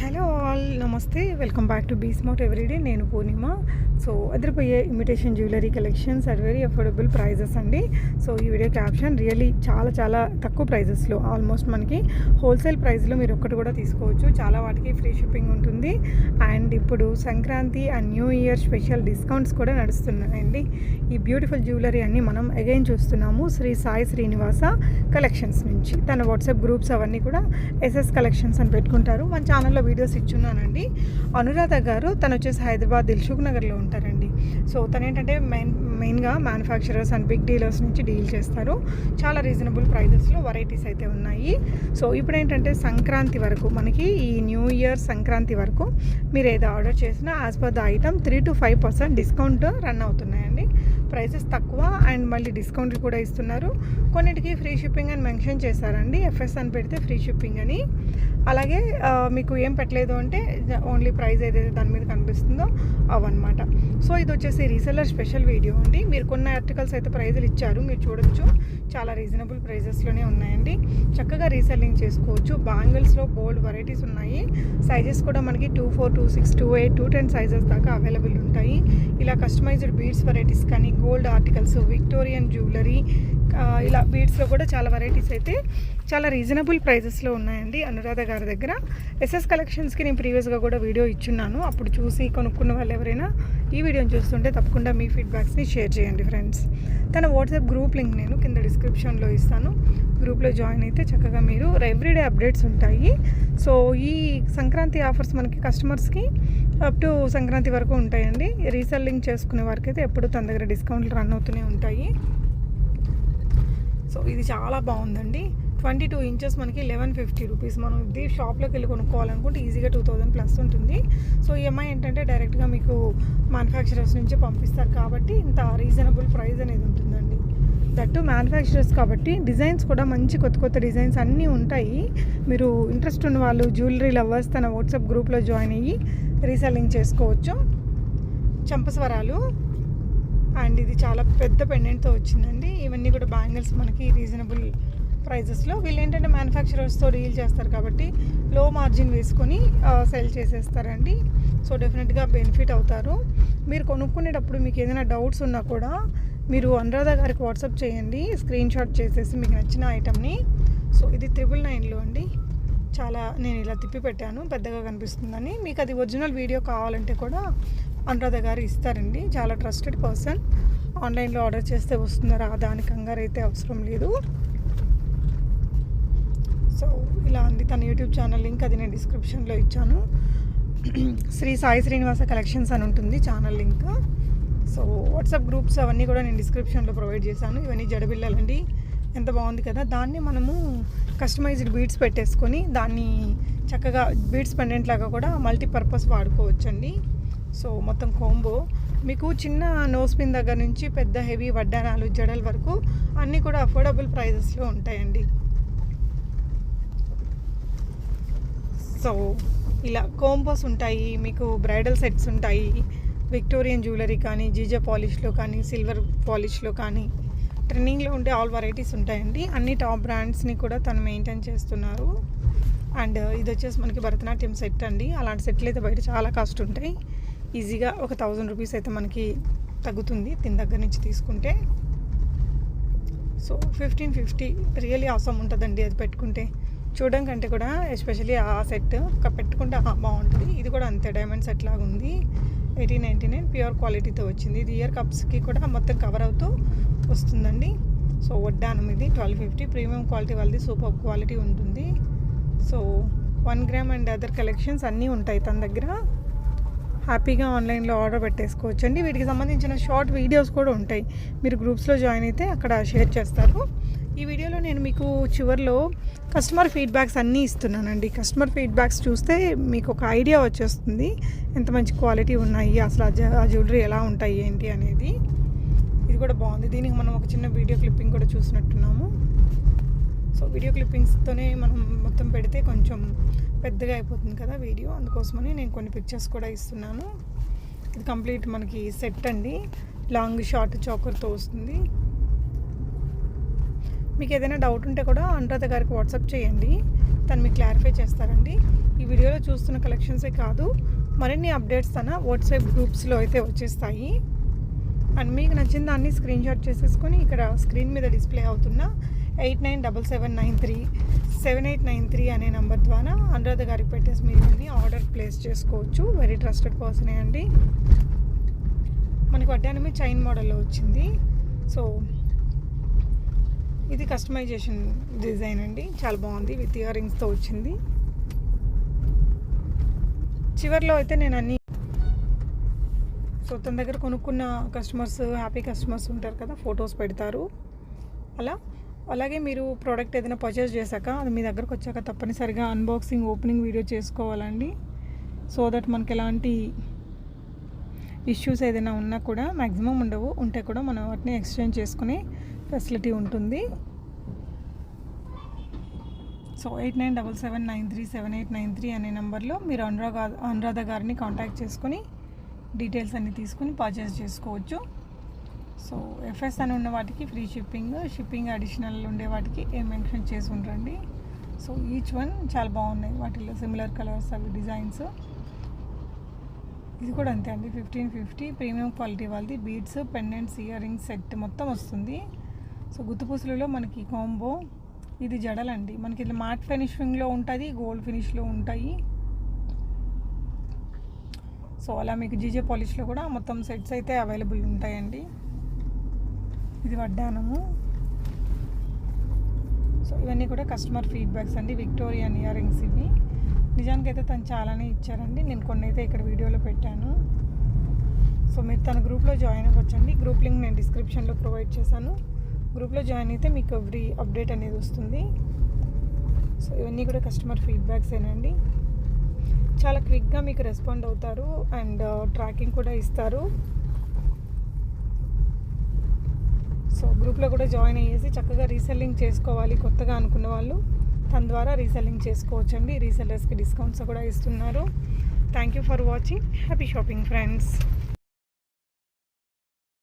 Hello all నమస్తే, welcome back to Be Smart Everyday. నేను Purnima. So అదిరిపోయే imitation jewellery collections at very affordable prices అండి. So ఈ video caption really చాలా తక్కువ ప్రైజెస్లో, ఆల్మోస్ట్ మనకి హోల్సేల్ ప్రైస్లో మీరు ఒక్కటి కూడా తీసుకోవచ్చు. చాలా వాటికి ఫ్రీ షిప్పింగ్ ఉంటుంది. అండ్ ఇప్పుడు Sankranti and new year special discounts కూడా నడుస్తున్నాయండి. ఈ బ్యూటిఫుల్ జ్యువెలరీ అన్ని మనం అగైన్ చూస్తున్నాము శ్రీ సాయి శ్రీనివాస కలెక్షన్స్ నుంచి. తన వాట్సాప్ గ్రూప్స్ అవన్నీ కూడా ఎస్ఎస్ కలెక్షన్స్ అని పెట్టుకుంటారు. మన ఛానల్లో వీడియోస్ ఇచ్చున్నానండి. అనురాధ గారు తను వచ్చేసి హైదరాబాద్ దిల్సుఖ్ నగర్లో ఉంటారండి. సో తను ఏంటంటే మెయిన్గా మ్యానుఫ్యాక్చరర్స్ అండ్ బిగ్ డీలర్స్ నుంచి డీల్ చేస్తారు. చాలా రీజనబుల్ ప్రైజెస్లో వెరైటీస్ అయితే ఉన్నాయి. సో ఇప్పుడు ఏంటంటే సంక్రాంతి వరకు మనకి ఈ న్యూ ఇయర్ సంక్రాంతి వరకు మీరు ఏదో ఆర్డర్ చేసినా as per the item 3 to 5% discount run అవుతున్నాయండి. ప్రైసెస్ తక్కువ అండ్ మళ్ళీ డిస్కౌంట్లు కూడా ఇస్తున్నారు. కొన్నిటికి ఫ్రీ షిప్పింగ్ అని మెన్షన్ చేశారండి. ఎఫ్ఎస్ అని పెడితే ఫ్రీ షిప్పింగ్ అని. అలాగే మీకు ఏం పెట్టలేదు అంటే ఓన్లీ ప్రైస్ ఏదైతే దాని మీద కనిపిస్తుందో అవన్నమాట. సో ఇది వచ్చేసి రీసెల్లర్ స్పెషల్ వీడియో అండి. మీరు కొన్ని ఆర్టికల్స్ అయితే ప్రైజులు ఇచ్చారు, మీరు చూడొచ్చు. చాలా రీజనబుల్ ప్రైజెస్లోనే ఉన్నాయండి. చక్కగా రీసెల్లింగ్ చేసుకోవచ్చు. బ్యాంగిల్స్లో బోల్డ్ వెరైటీస్ ఉన్నాయి. సైజెస్ కూడా మనకి 2-4, 2-6, 2-8, 2-10 సైజెస్ దాకా అవైలబుల్ ఉంటాయి. ఇలా కస్టమైజ్డ్ బీడ్స్ వెరైటీస్ కానీ, గోల్డ్ ఆర్టికల్స్, విక్టోరియన్ జ్యువెలరీ, ఇలా బీడ్స్లో కూడా చాలా వెరైటీస్ అయితే చాలా రీజనబుల్ ప్రైజెస్లో ఉన్నాయండి అనురాధ గారి దగ్గర. ఎస్ఎస్ కలెక్షన్స్కి నేను ప్రీవియస్గా కూడా వీడియో ఇచ్చున్నాను. అప్పుడు చూసి కొనుక్కున్న వాళ్ళు ఎవరైనా ఈ వీడియోని చూస్తుంటే తప్పకుండా మీ ఫీడ్బ్యాక్స్ని షేర్ చేయండి ఫ్రెండ్స్. తన వాట్సాప్ గ్రూప్ లింక్ నేను కింద డిస్క్రిప్షన్లో ఇస్తాను. గ్రూప్లో జాయిన్ అయితే చక్కగా మీరు ఎవ్రీడే అప్డేట్స్ ఉంటాయి. సో ఈ సంక్రాంతి ఆఫర్స్ మనకి కస్టమర్స్కి అప్ టు సంక్రాంతి వరకు ఉంటాయండి. రీసెల్లింగ్ చేసుకునే వారికి అయితే ఎప్పుడు తన దగ్గర డిస్కౌంట్లు రన్ అవుతూనే ఉంటాయి. సో ఇది చాలా బాగుందండి. 22 ఇంచెస్ మనకి 1150 రూపీస్. మనం ఇది షాప్లోకి వెళ్ళి కొనుక్కోవాలనుకుంటే ఈజీగా 2000+ ఉంటుంది. సో ఈఎంఐ ఏంటంటే డైరెక్ట్గా మీకు మ్యానుఫ్యాక్చరర్స్ నుంచి పంపిస్తారు కాబట్టి ఇంత రీజనబుల్ ప్రైస్ అనేది ఉంటుందండి. దట్టు మ్యానుఫ్యాక్చరర్స్ కాబట్టి డిజైన్స్ కూడా మంచి కొత్త డిజైన్స్ అన్నీ ఉంటాయి. మీరు ఇంట్రెస్ట్ ఉన్న వాళ్ళు, జ్యువెలరీ లవర్స్ తన వాట్సాప్ గ్రూప్లో జాయిన్ అయ్యి రీసెల్లింగ్ చేసుకోవచ్చు. చంపస్వరాలు అండ్ ఇది చాలా పెద్ద పెండెంట్తో వచ్చిందండి. ఇవన్నీ కూడా బ్యాంగిల్స్ మనకి రీజనబుల్ ప్రైజెస్లో. వీళ్ళు ఏంటంటే మ్యానుఫ్యాక్చరర్స్తో డీల్ చేస్తారు కాబట్టి లో మార్జిన్ వేసుకొని సెల్ చేసేస్తారండి. సో డెఫినెట్గా బెనిఫిట్ అవుతారు. మీరు కొనుక్కునేటప్పుడు మీకు ఏదైనా డౌట్స్ ఉన్నా కూడా మీరు అనురాధ గారికి వాట్సాప్ చేయండి, స్క్రీన్ షాట్ చేసేసి మీకు నచ్చిన ఐటమ్ని. సో ఇది 999లో అండి. చాలా నేను ఇలా తిప్పి పెట్టాను, పెద్దగా కనిపిస్తుందని. మీకు అది ఒరిజినల్ వీడియో కావాలంటే కూడా అనురాధ గారు ఇస్తారండి. చాలా ట్రస్టెడ్ పర్సన్. ఆన్లైన్లో ఆర్డర్ చేస్తే వస్తుందా దాని కంగారు అయితే అవసరం లేదు. సో ఇలా అండి. తన యూట్యూబ్ ఛానల్ లింక్ అది నేను డిస్క్రిప్షన్లో ఇచ్చాను. శ్రీ సాయి శ్రీనివాస కలెక్షన్స్ అని ఉంటుంది channel link. So WhatsApp groups అవన్నీ కూడా నేను డిస్క్రిప్షన్లో ప్రొవైడ్ చేశాను. ఇవన్నీ జడబిళ్ళలండి. ఎంత బాగుంది కదా. దాన్ని మనము కస్టమైజ్డ్ బీడ్స్ పెట్టేసుకొని దాన్ని చక్కగా బీడ్స్ పెండెంట్ లాగా కూడా మల్టీపర్పస్ వాడుకోవచ్చండి. సో మొత్తం కోంబో మీకు చిన్న నోస్ పిన్ దగ్గర నుంచి పెద్ద హెవీ వడ్డానాలు, జడల వరకు అన్నీ కూడా అఫోర్డబుల్ ప్రైజెస్లో ఉంటాయండి. సో ఇలా కోంబోస్ ఉంటాయి, మీకు బ్రైడల్ సెట్స్ ఉంటాయి. విక్టోరియన్ జ్యువెలరీ కానీ, జీజా పాలిష్లో కానీ, సిల్వర్ పాలిష్లో కానీ, ట్రెండింగ్లో ఉండే ఆల్ వెరైటీస్ ఉంటాయండి. అన్ని టాప్ బ్రాండ్స్ని కూడా తను మెయింటైన్ చేస్తున్నారు. అండ్ ఇది వచ్చేసి మనకి భరతనాట్యం సెట్ అండి. అలాంటి సెట్లు అయితే బయట చాలా కాస్ట్ ఉంటాయి. ఈజీగా ఒక 1000 రూపీస్ అయితే మనకి తగ్గుతుంది దీని దగ్గర నుంచి తీసుకుంటే. సో 1550 రియల్లీ అవసరం ఉంటుందండి అది పెట్టుకుంటే. చూడడం కంటే కూడా ఎస్పెషల్లీ ఆ సెట్ పెట్టుకుంటే బాగుంటుంది. ఇది కూడా అంతే, డైమండ్ సెట్ లాగా ఉంది. 1899 ప్యూర్ క్వాలిటీతో వచ్చింది. ఇది ఇయర్ కప్స్కి కూడా మొత్తం కవర్ అవుతూ వస్తుందండి. సో వడ్డానం ఇది 1250. ప్రీమియం క్వాలిటీ వాళ్ళది సూపర్ క్వాలిటీ ఉంటుంది. So 1 gram and other collections అన్నీ ఉంటాయి తన దగ్గర. హ్యాపీగా ఆన్లైన్లో ఆర్డర్ పెట్టేసుకోవచ్చు అండి. వీటికి సంబంధించిన షార్ట్ వీడియోస్ కూడా ఉంటాయి. మీరు గ్రూప్స్లో జాయిన్ అయితే అక్కడ షేర్ చేస్తారు. ఈ వీడియోలో నేను మీకు చివరిలో కస్టమర్ ఫీడ్బ్యాక్స్ అన్నీ ఇస్తున్నానండి. కస్టమర్ ఫీడ్బ్యాక్స్ చూస్తే మీకు ఒక ఐడియా వచ్చేస్తుంది ఎంత మంచి క్వాలిటీ ఉన్నాయి, అసలు ఆ జ్యువెలరీ ఎలా ఉంటాయి ఏంటి అనేది. ఇది కూడా బాగుంది. దీనికి మనం ఒక చిన్న వీడియో క్లిప్పింగ్ కూడా చూసినట్టున్నాము. సో వీడియో క్లిప్పింగ్స్తోనే మనం మొత్తం పెడితే కొంచెం పెద్దగా అయిపోతుంది కదా వీడియో, అందుకోసమని నేను కొన్ని పిక్చర్స్ కూడా ఇస్తున్నాను. ఇది కంప్లీట్ మనకి సెట్ అండి. లాంగ్ షార్ట్ చోకర్తో వస్తుంది. మీకు ఏదైనా డౌట్ ఉంటే కూడా అనురాధ గారికి వాట్సాప్ చేయండి, తను మీకు క్లారిఫై చేస్తారండి. ఈ వీడియోలో వీడియోలో చూస్తున్న కలెక్షన్సే కాదు, మరిన్ని అప్డేట్స్ తన వాట్సాప్ గ్రూప్స్లో అయితే వచ్చేస్తాయి. అండ్ మీకు నచ్చిన దాన్ని స్క్రీన్ షాట్ చేసేసుకొని ఇక్కడ స్క్రీన్ మీద డిస్ప్లే అవుతున్న 8977937893 అనే నెంబర్ ద్వారా అనురాధ గారికి పెట్టేసి మీరు ఆర్డర్ ప్లేస్ చేసుకోవచ్చు. వెరీ ట్రస్టెడ్ పర్సనే అండి. మనకి వడ్డానమే చైన్ మోడల్లో వచ్చింది. సో ఇది కస్టమైజేషన్ డిజైన్ అండి, చాలా బాగుంది. విత్ ఇయర్ రింగ్స్తో వచ్చింది. చివర్లో అయితే నేను అన్ని సో తన దగ్గర కొనుక్కున్న కస్టమర్స్, హ్యాపీ కస్టమర్స్ ఉంటారు కదా, ఫొటోస్ పెడతారు అలాగే మీరు ప్రోడక్ట్ ఏదైనా పర్చేస్ చేశాక అది మీ దగ్గరకు వచ్చాక తప్పనిసరిగా అన్బాక్సింగ్, ఓపెనింగ్ వీడియో చేసుకోవాలండి. సో దట్ మనకి ఎలాంటి ఇష్యూస్ ఏదైనా ఉన్నా కూడా మ్యాక్సిమం ఉండవు, ఉంటే కూడా మనం వాటిని ఎక్స్చేంజ్ చేసుకునే ఫెసిలిటీ ఉంటుంది. సో 8977937893 అనే నెంబర్లో మీరు అనురాధ గారిని కాంటాక్ట్ చేసుకొని డీటెయిల్స్ అన్నీ తీసుకుని పర్చేస్ చేసుకోవచ్చు. సో ఎఫ్ఎస్ అని ఉన్న వాటికి ఫ్రీ షిప్పింగ్ అడిషనల్ ఉండే వాటికి ఏం మెన్షన్ చేసి ఉండండి. సో ఈచ్ వన్ చాలా బాగున్నాయి, వాటిలో సిమిలర్ కలర్స్ అవి డిజైన్స్. ఇది కూడా అంతే అండి, 1550 ప్రీమియం క్వాలిటీ వాళ్ళది. Beads, pendants, ear rings set మొత్తం వస్తుంది. సో గుత్తుపూసలలో మనకి కాంబో. ఇది జడలండి, మనకి ఇట్లా మ్యాట్ ఫినిషింగ్లో ఉంటుంది, గోల్డ్ ఫినిష్లో ఉంటాయి. సో అలా మీకు జీజే పాలిష్లో కూడా మొత్తం సెట్స్ అయితే అవైలబుల్ ఉంటాయండి. ఇది వడ్డానము. సో ఇవన్నీ కూడా కస్టమర్ ఫీడ్బ్యాక్స్ అండి. విక్టోరియన్ ఇయర్ రింగ్స్ ఇవి. నిజానికైతే తను చాలానే ఇచ్చారండి, నేను కొన్ని అయితే ఇక్కడ వీడియోలో పెట్టాను. సో మీరు తన గ్రూప్లో జాయిన్ అవ్వచ్చండి. గ్రూప్ లింక్ నేను డిస్క్రిప్షన్లో ప్రొవైడ్ చేశాను. గ్రూప్లో జాయిన్ అయితే మీకు ఎవ్రీ అప్డేట్ అనేది వస్తుంది. సో ఇవన్నీ కూడా కస్టమర్ ఫీడ్బ్యాక్సేనండి. చాలా క్విక్గా మీకు రెస్పాండ్ అవుతారు అండ్ ట్రాకింగ్ కూడా ఇస్తారు. సో గ్రూప్లో కూడా జాయిన్ అయ్యేసి చక్కగా రీసెల్లింగ్ చేసుకోవాలి కొత్తగా అనుకున్న వాళ్ళు తన ద్వారా రీసెల్లింగ్ చేసుకోవచ్చండి. రీసెల్లర్స్కి డిస్కౌంట్స్ కూడా ఇస్తున్నారు. Thank you for watching. Happy shopping friends.